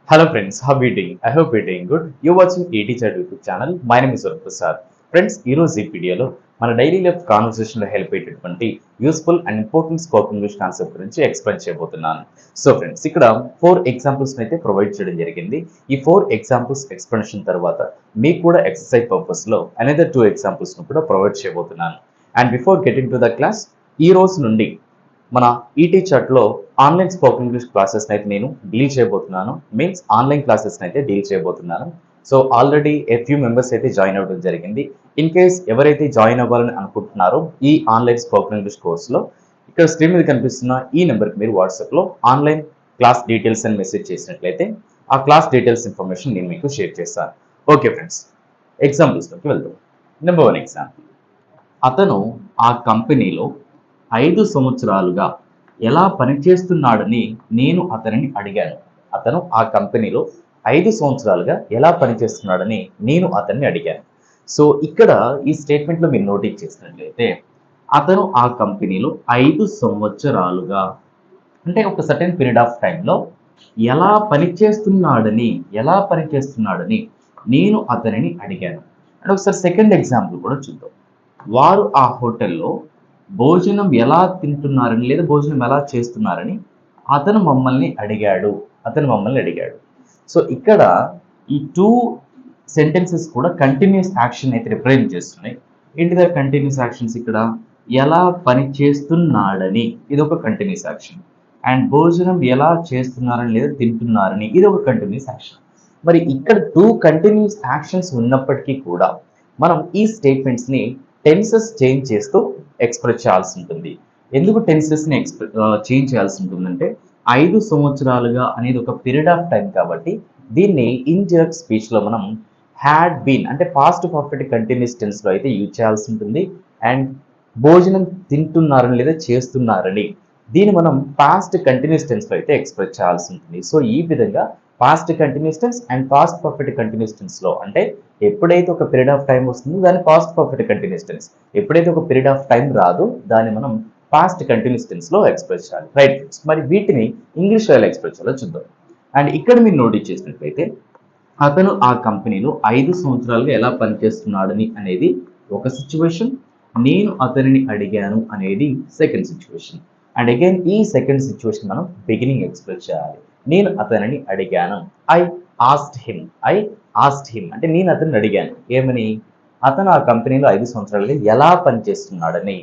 Hello friends, how are you doing? I hope you're doing good. You're watching ATChat YouTube channel. My name is Varun Prasad. Friends ఈరోజు ఈ వీడియోలో మన daily life కాన్వర్సేషన్లో help అయ్యేటటువంటి useful and important spoken English concept గురించి explain చేయబోతున్నాను. So friends ఇక్కడ 4 examples అయితే provide చేయడం జరిగింది. ఈ 4 ఎగ్జాంపుల్స్ ఎక్స్ప్లెనేషన్ తర్వాత మీకు కూడా ఎక్సర్సైజ్ పర్పస్లో అనదర్ 2 ఎగ్జాంపుల్స్ను కూడా ప్రొవైడ్ చేయబోతున్నాను. And before getting to the class, ఈ రోజు నుండి మన ఈటీ చాట్లో ఆన్లైన్ స్పోకెన్ ఇంగ్లీష్ క్లాసెస్ అయితే నేను డీల్ చేయబోతున్నాను. మీన్స్ ఆన్లైన్ క్లాసెస్ అయితే డీల్ చేయబోతున్నాను. సో ఆల్రెడీ ఫ్యూ మెంబర్స్ అయితే జాయిన్ అవ్వడం జరిగింది. ఇన్ కేస్ ఎవరైతే జాయిన్ అవ్వాలని అనుకుంటున్నారో ఈ ఆన్లైన్ స్పోకెన్ ఇంగ్లీష్ కోర్సులో ఇక్కడ స్క్రీన్ మీద కనిపిస్తున్న ఈ నెంబర్కి మీరు వాట్సాప్లో ఆన్లైన్ క్లాస్ డీటెయిల్స్ అని మెసేజ్ చేసినట్లయితే ఆ క్లాస్ డీటెయిల్స్ ఇన్ఫర్మేషన్ నేను మీకు షేర్ చేస్తాను. ఓకే ఫ్రెండ్స్, ఎగ్జాంపుల్స్లోకి వెళ్దాం. Number 1 example. అతను ఆ కంపెనీలో 5 సంవత్సరాలుగా ఎలా పనిచేస్తున్నాడని నేను అతనిని అడిగాను. అతను ఆ కంపెనీలో 5 సంవత్సరాలుగా ఎలా పనిచేస్తున్నాడని నేను అతన్ని అడిగాను. సో ఇక్కడ ఈ స్టేట్మెంట్లో మీరు నోటీస్ చేసినట్లయితే అతను ఆ కంపెనీలో 5 సంవత్సరాలుగా అంటే ఒక సర్టెన్ పీరియడ్ ఆఫ్ టైంలో ఎలా పనిచేస్తున్నాడని నేను అతనిని అడిగాను. అండ్ ఒకసారి సెకండ్ ఎగ్జాంపుల్ కూడా చూద్దాం. వారు ఆ హోటల్లో భోజనం ఎలా తింటున్నారని లేదా భోజనం ఎలా చేస్తున్నారని అతను మమ్మల్ని అడిగాడు. సో ఇక్కడ ఈ 2 సెంటెన్సెస్ కూడా కంటిన్యూస్ యాక్షన్ అయితే రిప్రజెంట్ చేస్తున్నాయి. ఏంటిదా కంటిన్యూస్ యాక్షన్స్? ఇక్కడ ఎలా పని చేస్తున్నాడని ఇది ఒక కంటిన్యూస్ యాక్షన్, అండ్ భోజనం ఎలా చేస్తున్నారని లేదా తింటున్నారని ఇది ఒక కంటిన్యూస్ యాక్షన్. మరి ఇక్కడ 2 కంటిన్యూస్ యాక్షన్స్ ఉన్నప్పటికీ కూడా మనం ఈ స్టేట్మెంట్స్ని టెన్సెస్ చేంజ్ చేస్తూ ఎక్స్ప్రెస్ చేయాల్సి ఉంటుంది. ఎందుకు టెన్సెస్ని చేంజ్ చేయాల్సి ఉంటుందంటే 5 సంవత్సరాలుగా అనేది ఒక పీరియడ్ ఆఫ్ టైం కాబట్టి దీన్ని ఇండైరెక్ట్ స్పీచ్లో మనం హ్యాడ్ బీన్ అంటే పాస్ట్ పర్ఫెక్ట్ కంటిన్యూస్ టెన్స్లో అయితే యూజ్ చేయాల్సి ఉంటుంది. అండ్ భోజనం తింటున్నారని లేదా చేస్తున్నారని దీన్ని మనం పాస్ట్ కంటిన్యూస్ టెన్స్లో అయితే ఎక్స్ప్రెస్ చేయాల్సి ఉంటుంది. సో ఈ విధంగా past continuous tense and past perfect continuous టెన్స్లో అంటే ఎప్పుడైతే ఒక పీరియడ్ ఆఫ్ టైం వస్తుందో దాన్ని పాస్ట్ పర్ఫెక్ట్ కంటిన్యూస్ టెన్స్, ఎప్పుడైతే ఒక పీరియడ్ ఆఫ్ టైం రాదో దాన్ని మనం పాస్ట్ కంటిన్యూస్ టెన్స్లో ఎక్స్ప్రెస్ చేయాలి. రైట్ ఫ్రెండ్స్, మరి వీటిని ఇంగ్లీష్లో ఎలా ఎక్స్ప్రెస్ చేయాలో చూద్దాం. అండ్ ఇక్కడ మీరు నోటీస్ చేసినట్లయితే అతను ఆ కంపెనీలో 5 సంవత్సరాలుగా ఎలా పనిచేస్తున్నాడని అనేది ఒక సిచ్యువేషన్, నేను అతనిని అడిగాను అనేది సెకండ్ సిచ్యువేషన్. అండ్ అగైన్ ఈ సెకండ్ సిచ్యువేషన్ మనం బిగినింగ్ ఎక్స్ప్రెస్ చేయాలి. నేను అతనిని అడిగాను, ఐ ఆస్క్డ్ హిమ్ అంటే నేను అతన్ని అడిగాను ఏమని? అతను ఆ కంపెనీలో 5 సంవత్సరాలుగా ఎలా పనిచేస్తున్నాడని.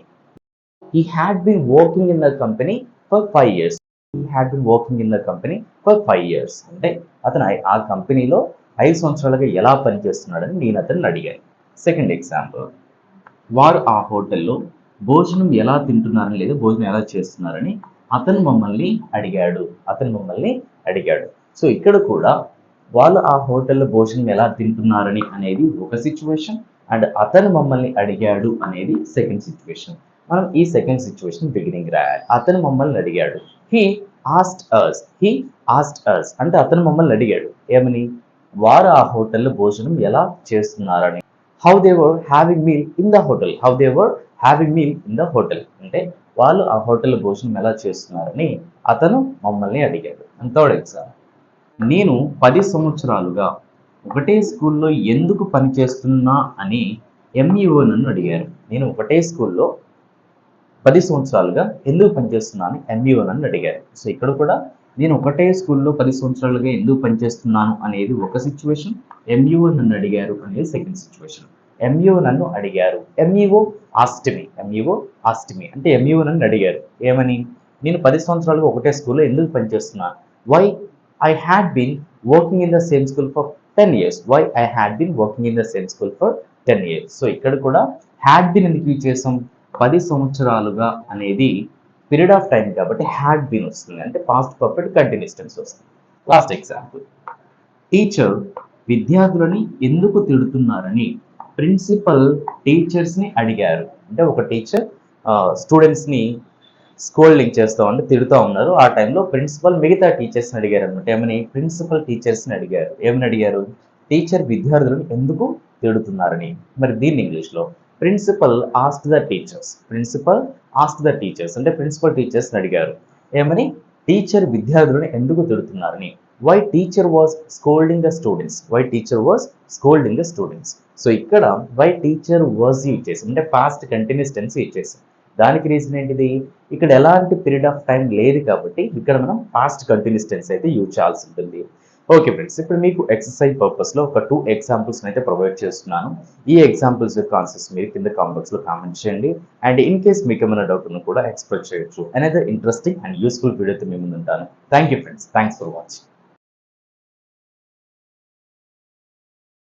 He had been working in the company for 5 years. అంటే అతను ఆ కంపెనీలో 5 సంవత్సరాలుగా ఎలా పనిచేస్తున్నాడని నేను అతన్ని అడిగాను. Second example. వారు ఆ హోటల్లో భోజనం ఎలా తింటున్నారని లేదా భోజనం ఎలా చేస్తున్నారని అతను మమ్మల్ని అడిగాడు. సో ఇక్కడ కూడా వాళ్ళు ఆ హోటల్లో భోజనం ఎలా తింటున్నారని అనేది ఒక సిచ్యువేషన్, అండ్ అతను మమ్మల్ని అడిగాడు అనేది సెకండ్ సిచ్యువేషన్. మనం ఈ సెకండ్ సిచ్యువేషన్ బిగినింగ్ రాయాలి. అతను మమ్మల్ని అడిగాడు. హీ ఆస్క్డ్ us అంటే అతను మమ్మల్ని అడిగాడు ఏమని? వారు ఆ హోటల్లో భోజనం ఎలా చేస్తున్నారని. How they were having meal in the hotel అంటే వాళ్ళు ఆ హోటల్లో భోజనం ఎలా చేస్తున్నారని అతను మమ్మల్ని అడిగాడు. And third example. నేను 10 సంవత్సరాలుగా ఒకటే స్కూల్లో ఎందుకు పనిచేస్తున్నా అని ఎంఈఓ నన్ను అడిగారు. నేను ఒకటే స్కూల్లో 10 సంవత్సరాలుగా ఎందుకు పనిచేస్తున్నా అని ఎంఈఓ నన్ను అడిగారు. సో ఇక్కడ కూడా నేను ఒకటే స్కూల్లో 10 సంవత్సరాలుగా ఎందుకు పనిచేస్తున్నాను అనేది ఒక సిచ్యువేషన్, ఎంఈఓ నన్ను అడిగారు అనేది సెకండ్ సిచ్యువేషన్. ఎంఈఓ నన్ను అడిగారు, ఎంఈఓ ఆస్క్డ్ మీ అంటే ఎంఈఓ నన్ను అడిగారు ఏమని? నేను 10 సంవత్సరాలుగా ఒకటే స్కూల్లో ఎందుకు పనిచేస్తున్నాను. Why I had been working in the same school for 10 years. So ఇక్కడ కూడా హ్యాడ్ బీన్ ఎందుకు యూజ్ చేసాం? 10 సంవత్సరాలుగా అనేది పీరియడ్ ఆఫ్ టైం కాబట్టి హ్యాడ్ బీన్ వస్తుంది అంటే పాస్ట్ పర్ఫెక్ట్ కంటిన్యూస్ టెన్స్ వస్తుంది. Last example. టీచర్ విద్యార్థులని ఎందుకు తిడుతున్నారని ప్రిన్సిపల్ టీచర్స్ని అడిగారు. అంటే ఒక టీచర్ స్టూడెంట్స్ని స్కోల్డింగ్ చేస్తూ ఉంటే తిడుతూ ఉన్నారు. ఆ టైంలో ప్రిన్సిపల్ మిగతా టీచర్స్ని అడిగారు అనమాట. ఏమని? ప్రిన్సిపల్ టీచర్స్ని అడిగారు. ఏమని అడిగారు? టీచర్ విద్యార్థులను ఎందుకు తిడుతున్నారని. మరి దీన్ని ఇంగ్లీష్లో ప్రిన్సిపల్ ఆస్క్డ్ ద టీచర్స్ అంటే ప్రిన్సిపల్ టీచర్స్ని అడిగారు ఏమని? టీచర్ విద్యార్థులను ఎందుకు తిడుతున్నారని. Why teacher was scolding the students, why teacher was scolding the students. So ఇక్కడ వై టీచర్ వాజ్ ఇచ్చేసి అంటే పాస్ట్ కంటిన్యూస్ టెన్స్ ఇచ్చేసి, దానికి రీజన్ ఏంటిది, ఇక్కడ ఎలాంటి పీరియడ్ ఆఫ్ టైం లేదు కాబట్టి ఇక్కడ మనం పాస్ట్ కంటిన్యూస్ టెన్స్ అయితే యూజ్ చేయాల్సి ఉంటుంది. ఓకే ఫ్రెండ్స్, ఇప్పుడు మీకు ఎక్సర్సైజ్ పర్పస్లో ఒక 2 ఎగ్జాంపుల్స్ అయితే ప్రొవైడ్ చేస్తున్నాను. ఈ ఎగ్జాంపుల్స్ యొక్క ఆన్సర్స్ మీరు కింద కామెంట్ బాక్స్లో కామెంట్ చేయండి. అండ్ ఇన్ కేస్ మీకు ఏమైనా డౌట్ ఉన్నా కూడా ఎక్స్ప్రెస్ చేయొచ్చు. అనదర్ ఇంట్రెస్టింగ్ అండ్ యూస్ఫుల్ వీడియోతో మీ ముందు ఉంటాను. Thank you friends, thanks for watching.